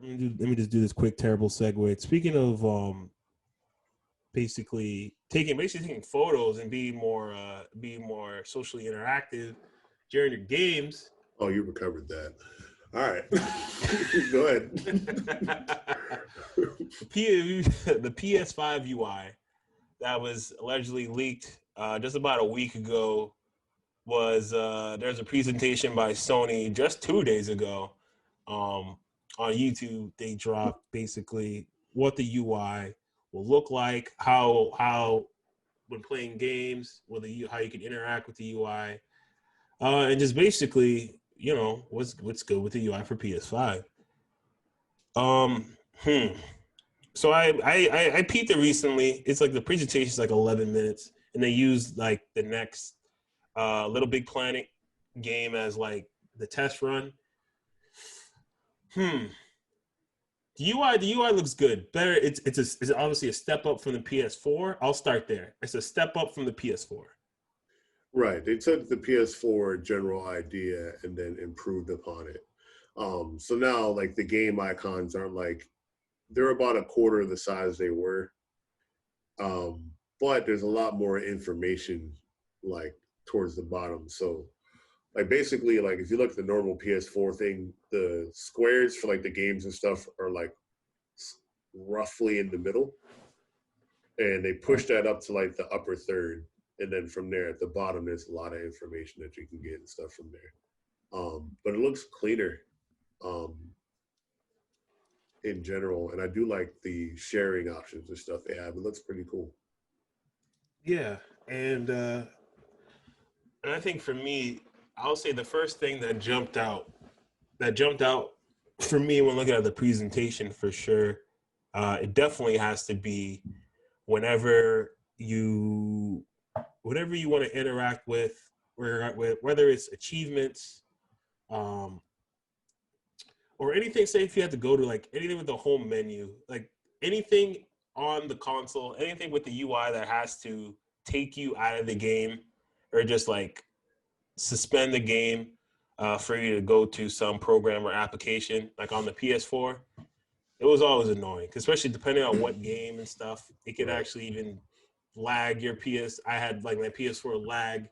Let me just do this quick terrible segue. Speaking of basically taking photos and being more socially interactive during your games. Oh, you recovered that. All right. Go ahead. The PS5 UI that was allegedly leaked just about a week ago was there's a presentation by Sony just 2 days ago on YouTube. They dropped basically what the UI will look like, how when playing games, how you can interact with the UI, and just basically, what's good with the UI for PS5. So I peeped it recently. It's like the presentation is like 11 minutes, and they used like the next Little Big Planet game as like the test run. The UI looks good. Better. It's obviously a step up from the PS4. I'll start there. It's a step up from the PS4. Right. They took the PS4 general idea and then improved upon it. So now like the game icons aren't like, they're about a quarter of the size they were. But there's a lot more information like towards the bottom. So like basically like if you look at the normal PS4 thing, the squares for like the games and stuff are like roughly in the middle. And they push that up to like the upper third. And then from there at the bottom, there's a lot of information that you can get and stuff from there. But it looks cleaner in general. And I do like the sharing options and stuff they have. It looks pretty cool. Yeah. And I think for me, I'll say the first thing that jumped out for me when looking at the presentation for sure, it definitely has to be whenever you want to interact with, whether it's achievements, or anything. Say if you had to go to like anything with the home menu, like anything on the console, anything with the UI that has to take you out of the game, or just like suspend the game for you to go to some program or application, like on the PS4, it was always annoying, especially depending on what game and stuff. It could actually even lag your I had like my PS4 lag,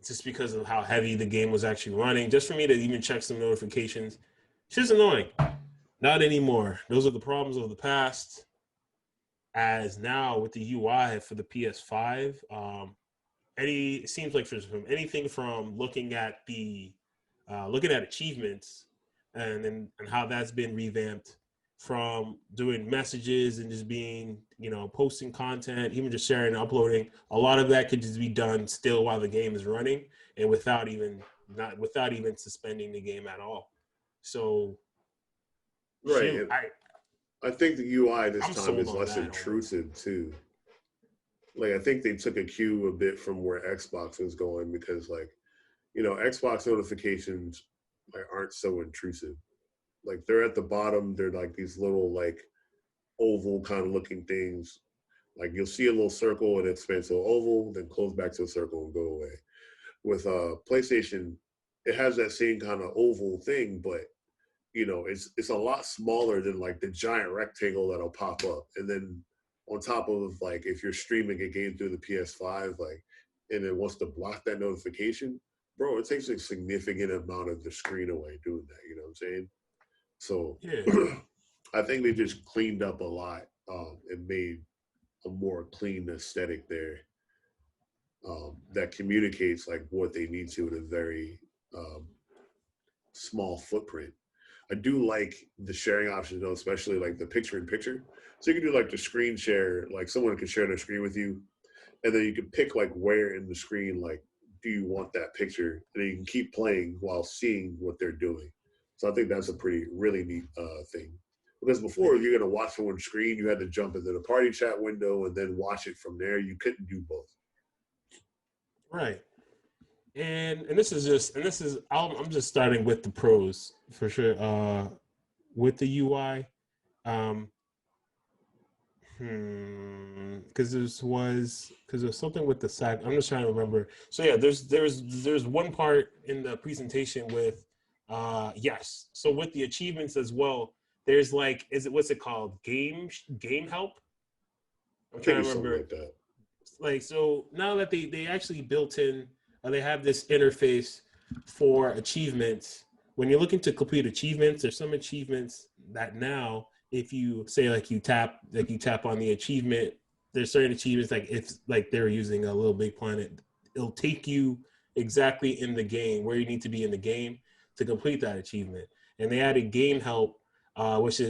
just because of how heavy the game was actually running. Just for me to even check some notifications, it's just annoying. Not anymore. Those are the problems of the past. As now with the UI for the PS5, it seems like from anything from looking at achievements and how that's been revamped, from doing messages and just being, posting content, even just sharing and uploading. A lot of that could just be done still while the game is running and without even suspending the game at all. So, right. I think the UI this time is less intrusive too. Like I think they took a cue a bit from where Xbox was going, because like, Xbox notifications like aren't so intrusive. Like they're at the bottom. They're like these little like oval kind of looking things. Like you'll see a little circle and it expands to an oval, then close back to a circle and go away. With PlayStation, it has that same kind of oval thing, but it's a lot smaller than like the giant rectangle that'll pop up. And then on top of like if you're streaming a game through the PS5, like, and it wants to block that notification, bro, it takes a significant amount of the screen away doing that. You know what I'm saying? So yeah. I think they just cleaned up a lot and made a more clean aesthetic there that communicates like what they need to in a very small footprint. I do like the sharing options though, especially like the picture-in-picture. So you can do like the screen share, like someone can share their screen with you, and then you can pick like where in the screen, like, do you want that picture? And then you can keep playing while seeing what they're doing. So I think that's a really neat thing. Because before, if you're going to watch from one screen, you had to jump into the party chat window and then watch it from there. You couldn't do both. Right. And I'm just starting with the pros for sure. With the UI, because there's something with the side. I'm just trying to remember. So yeah, there's one part in the presentation with Yes. So with the achievements as well, there's like, what's it called? Game help. I'm trying to remember. Like that. Like, so now that they actually built in, they have this interface for achievements. When you're looking to complete achievements, there's some achievements that now, if you say like you tap on the achievement, there's certain achievements like if like they're using a Little Big Planet, it'll take you exactly in the game where you need to be in the game to complete that achievement. And they added game help, which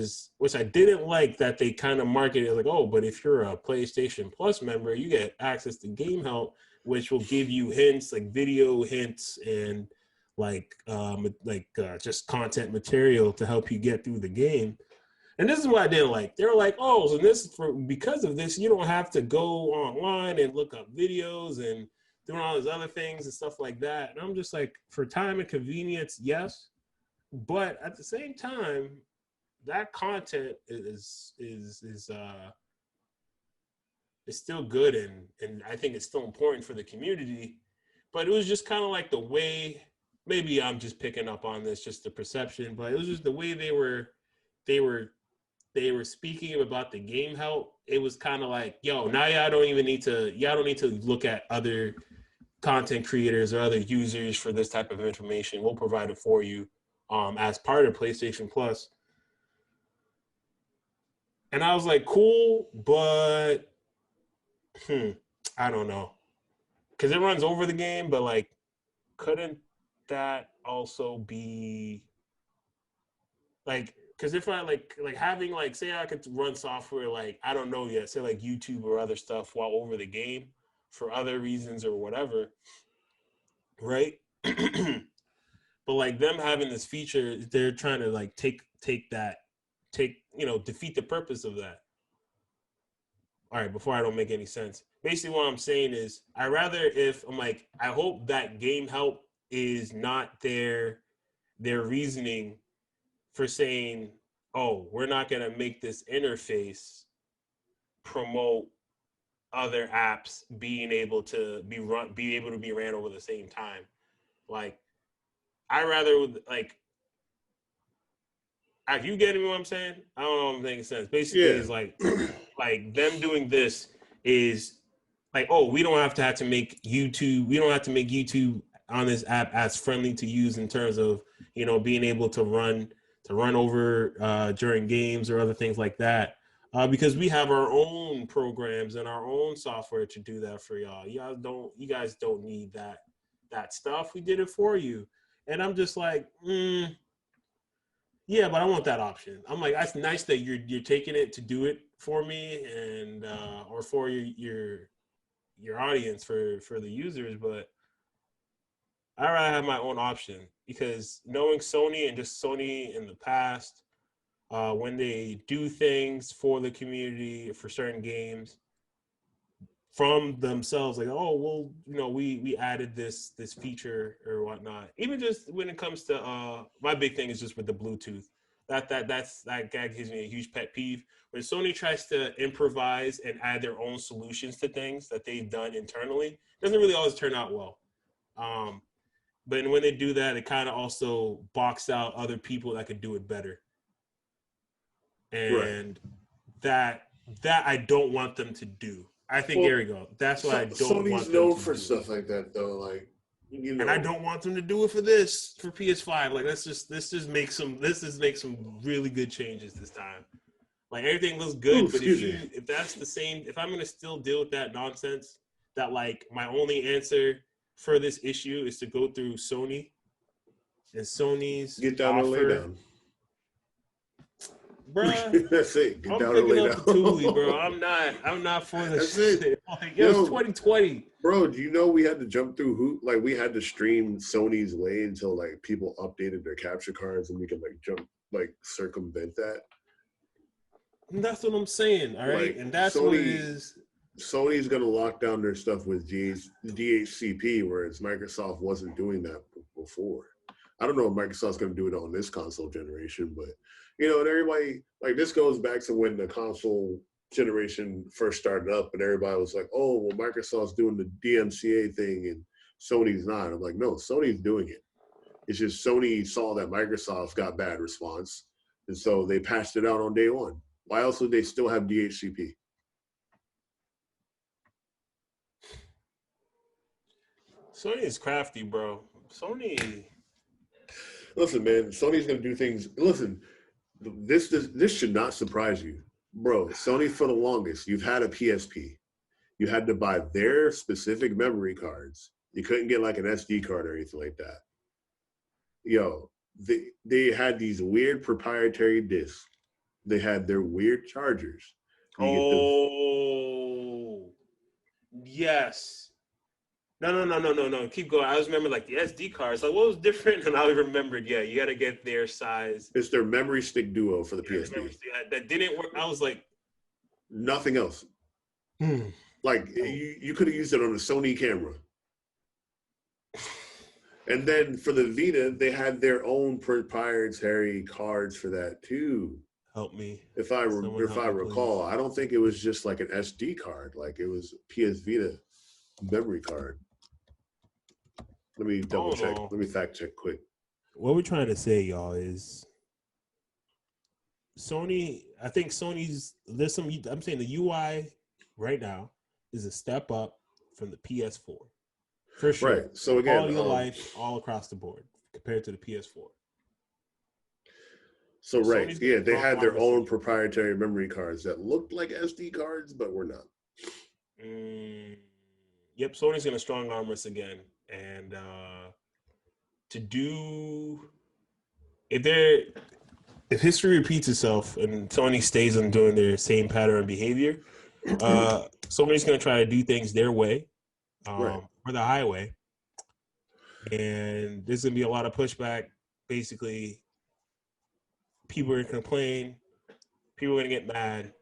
I didn't like that they kind of marketed like, oh, but if you're a PlayStation Plus member, you get access to game help, which will give you hints, like video hints and just content material to help you get through the game. And this is what I didn't like. They were like, oh, so because of this, you don't have to go online and look up videos and doing all these other things and stuff like that. And I'm just like, for time and convenience, yes. But at the same time, that content is still good and I think it's still important for the community. But it was just kind of like the way, maybe I'm just picking up on this, just the perception, but it was just the way they were speaking about the game help. It was kind of like, yo, now y'all don't need to look at other content creators or other users for this type of information. We'll provide it for you as part of PlayStation Plus. And I was like, cool, but I don't know. Because it runs over the game, but like, couldn't that also be like, because if I like having like, say I could run software like, I don't know yet, say like YouTube or other stuff while over the game for other reasons or whatever, right? But like them having this feature, they're trying to like defeat the purpose of that. All right, before I don't make any sense. Basically what I'm saying is I hope that game help is not their reasoning for saying, oh, we're not going to make this interface promote other apps being able to be ran over the same time. Like, I rather like, if you getting what I'm saying, I don't know if I'm making sense. Basically, it's like them doing this is like, oh, we don't have to make YouTube. We don't have to make YouTube on this app as friendly to use in terms of, being able to run over during games or other things like that. Because we have our own programs and our own software to do that for y'all. You guys don't need that stuff. We did it for you. And I'm just like, yeah, but I want that option. I'm like, that's nice that you're taking it to do it for me and or for your audience, for the users, but I'd rather have my own option, because knowing Sony and just Sony in the past, when they do things for the community for certain games from themselves, like, oh, well, we added this feature or whatnot. Even just when it comes to my big thing is just with the Bluetooth. That gag gives me a huge pet peeve. When Sony tries to improvise and add their own solutions to things that they've done internally, it doesn't really always turn out well. But when they do that, it kind of also boxes out other people that could do it better. And that I don't want them to do. I think, there we go. That's why I don't want them to do. Sony's known for stuff like that, though. Like, and I don't want them to do it for PS5. Like, let's just make some really good changes this time. Like, everything looks good, but if that's the same, if I'm gonna still deal with that nonsense, that like my only answer for this issue is to go through Sony and Sony's get down offer, and lay down. Bruh, that's it. Get I'm down picking and lay up down. the Thule, bro. I'm not for this shit. Like, it was 2020. Bro, do you know we had to jump through we had to stream Sony's way until like people updated their capture cards and we could circumvent that. And that's what I'm saying, all right? And that's what it is. Sony's gonna lock down their stuff with DHCP, whereas Microsoft wasn't doing that before. I don't know if Microsoft's gonna do it on this console generation, but and everybody, like, this goes back to when the console generation first started up and everybody was like, oh, well, Microsoft's doing the DMCA thing and Sony's not. I'm like, no, Sony's doing it. It's just Sony saw that Microsoft got bad response, and so they patched it out on day one. Why else would they still have DHCP? Sony is crafty, bro. Sony. Listen, man, Sony's gonna do things. Listen, this should not surprise you, bro. Sony for the longest, you've had a PSP. You had to buy their specific memory cards. You couldn't get like an SD card or anything like that. Yo, they had these weird proprietary discs. They had their weird chargers. Yes. No. Keep going. I was remember like the SD cards. Like what was different? And I remembered, yeah, you got to get their size. It's their memory stick duo for the PSP. That didn't work. I was like, nothing else. Like you could have used it on a Sony camera. And then for the Vita, they had their own proprietary cards for that too. Help me. If I recall, I don't think it was just like an SD card. Like it was PS Vita memory card. Let me double check. Let me fact check quick. What we're trying to say, y'all, is Sony. I think Sony's. I'm saying the UI right now is a step up from the PS4. For sure. Right. So again, quality of life all across the board compared to the PS4. So right, yeah, they had their own proprietary memory cards that looked like SD cards, but were not. Yep, Sony's gonna strong arm us again, and if history repeats itself and Sony stays on doing their same pattern of behavior, Sony's gonna try to do things their way, or the highway, and there's gonna be a lot of pushback. Basically, people are gonna complain, people are gonna get mad.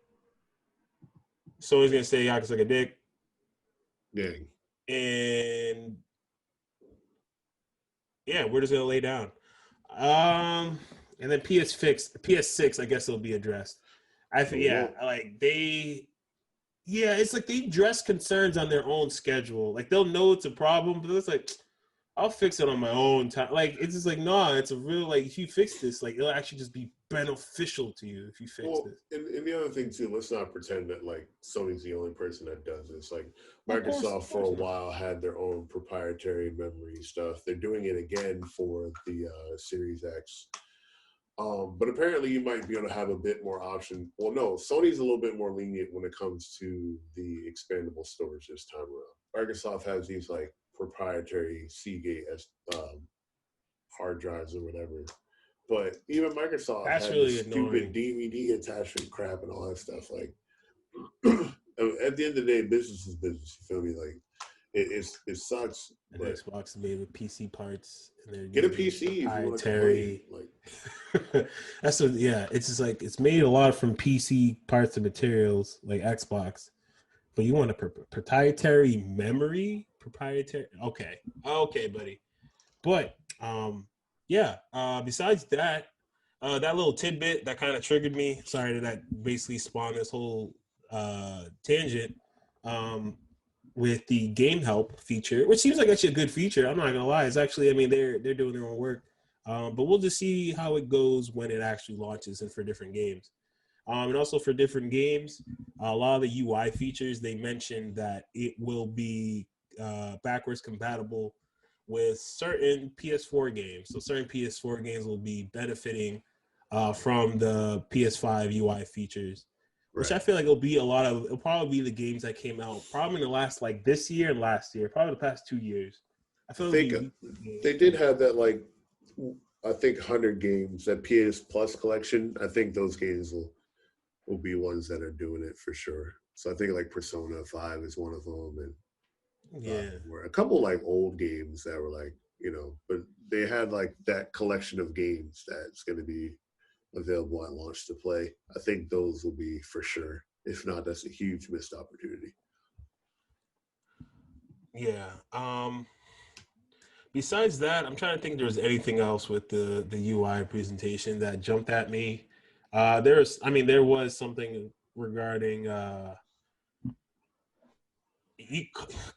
Sony's gonna say Yaku's like a dick. Dang. And yeah, we're just gonna lay down. And then PS6, I guess it'll be addressed. I think, it's like they address concerns on their own schedule. Like they'll know it's a problem, but it's like, I'll fix it on my own time. Like it's just like, nah, it's a real, like if you fix this, like it'll actually just be beneficial to you if you fix this. And the other thing too, let's not pretend that like Sony's the only person that does this. Like Microsoft for a while had their own proprietary memory stuff. They're doing it again for the Series X. But apparently you might be able to have a bit more option. Well, no, Sony's a little bit more lenient when it comes to the expandable storage this time around. Microsoft has these like proprietary Seagate hard drives or whatever. But even Microsoft has really stupid DVD attachment crap and all that stuff. Like at the end of the day, business is business. You feel me? Like it sucks. And Xbox is made with PC parts. And get a PC if you want to complain. Like that's what. Yeah, it's just like it's made a lot from PC parts and materials like Xbox. But you want a proprietary memory? Okay, buddy. But besides that, that little tidbit that kind of triggered me. Sorry that basically spawned this whole tangent. With the game help feature, which seems like actually a good feature. I'm not gonna lie. It's actually, I mean, they're doing their own work. But we'll just see how it goes when it actually launches and for different games. And also for different games, a lot of the UI features, they mentioned that it will be backwards compatible with certain PS4 games. So certain PS4 games will be benefiting from the PS5 UI features, which I feel like it'll probably be the games that came out probably in the last, like this year and last year, probably the past 2 years. I feel like they did have that, like, I think 100 games, that PS Plus collection. I think those games will be ones that are doing it for sure. So I think like Persona 5 is one of them, and a couple like old games that were like, but they had like that collection of games that's going to be available at launch to play. I think those will be for sure. If not, that's a huge missed opportunity. Yeah. Besides that, I'm trying to think if there's anything else with the UI presentation that jumped at me. There was something regarding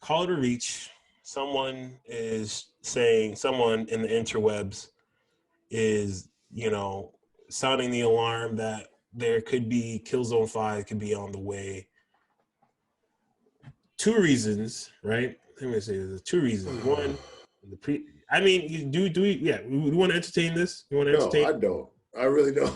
Call to Reach. Someone is saying someone in the interwebs is, sounding the alarm that there could be Killzone 5 could be on the way. Two reasons, right? Let me say there's two reasons. One, we want to entertain this? You want to entertain? No, I don't. I really don't.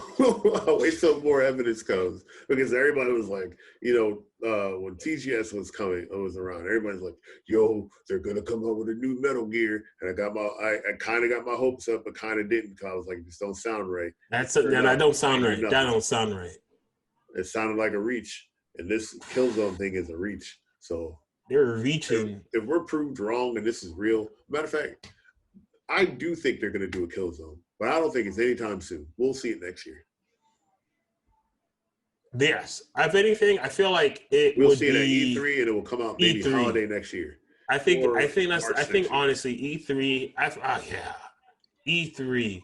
I'll wait till more evidence comes, because everybody was like, when TGS was around, everybody's like, yo, they're gonna come up with a new Metal Gear, and I kind of got my hopes up, but kind of didn't, because I was like, this don't sound right. That don't sound right. That don't sound right. It sounded like a reach, and this Killzone thing is a reach. So they're reaching. If we're proved wrong and this is real, matter of fact, I do think they're gonna do a Killzone. But I don't think it's anytime soon. We'll see it next year. Yes. If anything, I feel like we'll see it at E3, and it will come out maybe E3. Holiday next year. I think honestly, E3, E3.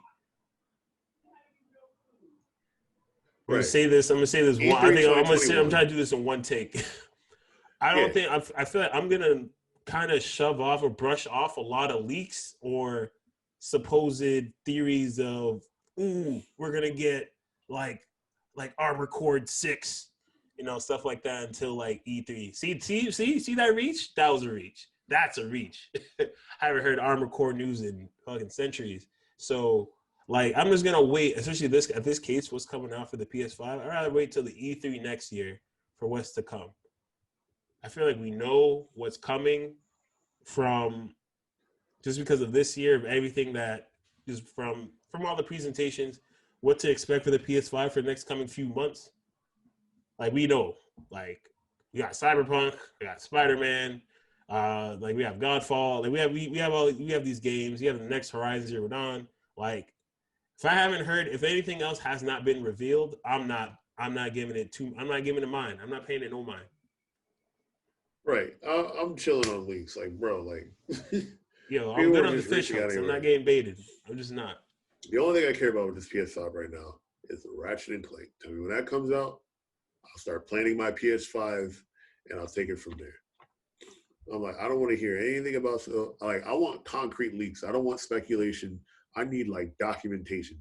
I'm gonna say this E3 one. I'm trying to do this in one take. I feel like I'm gonna kind of shove off or brush off a lot of leaks or supposed theories of, we're gonna get like Armored Core 6, stuff like that until like E3. See that reach? That was a reach. That's a reach. I haven't heard Armored Core news in fucking centuries. So like, I'm just gonna wait, especially if this case was coming out for the PS5. I'd rather wait till the E3 next year for what's to come. I feel like we know what's coming from just because of this year, of everything that is from all the presentations, what to expect for the PS5 for the next coming few months. Like, we know, like, we got Cyberpunk, we got Spider-Man, like we have Godfall, like we have these games. You have the next Horizon Zero Dawn. Like, if anything else has not been revealed, I'm not giving it mine. I'm not paying it no mind. Right. I'm chilling on leaks, like, bro, like. Yo, I'm good on the fish hooks. I'm not getting baited. I'm just not. The only thing I care about with this PS5 right now is the Ratchet and Clank. Tell me when that comes out, I'll start planning my PS5, and I'll take it from there. I'm like, I don't want to hear anything about, I want concrete leaks. I don't want speculation. I need, like, documentation.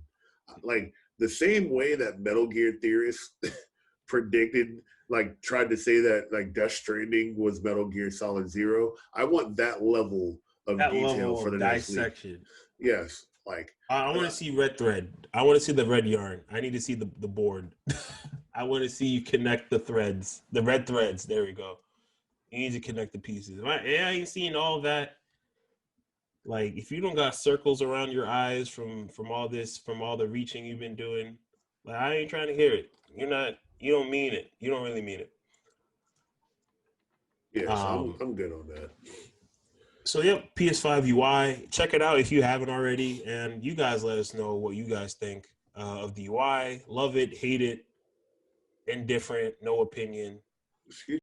Like, the same way that Metal Gear theorists predicted, like, tried to say that, like, Death Stranding was Metal Gear Solid Zero. I want that level of detail for the dissection. Next leak. Yes, like I want to see red thread. I want to see the red yarn. I need to see the board. I want to see you connect the threads, the red threads. There we go. You need to connect the pieces. I ain't seen all that. Like, if you don't got circles around your eyes from all the reaching you've been doing, like, I ain't trying to hear it. You don't mean it. You don't really mean it. Yeah, so I'm good on that. So, yep, PS5 UI. Check it out if you haven't already. And you guys let us know what you guys think of the UI. Love it, hate it, indifferent, no opinion. Excuse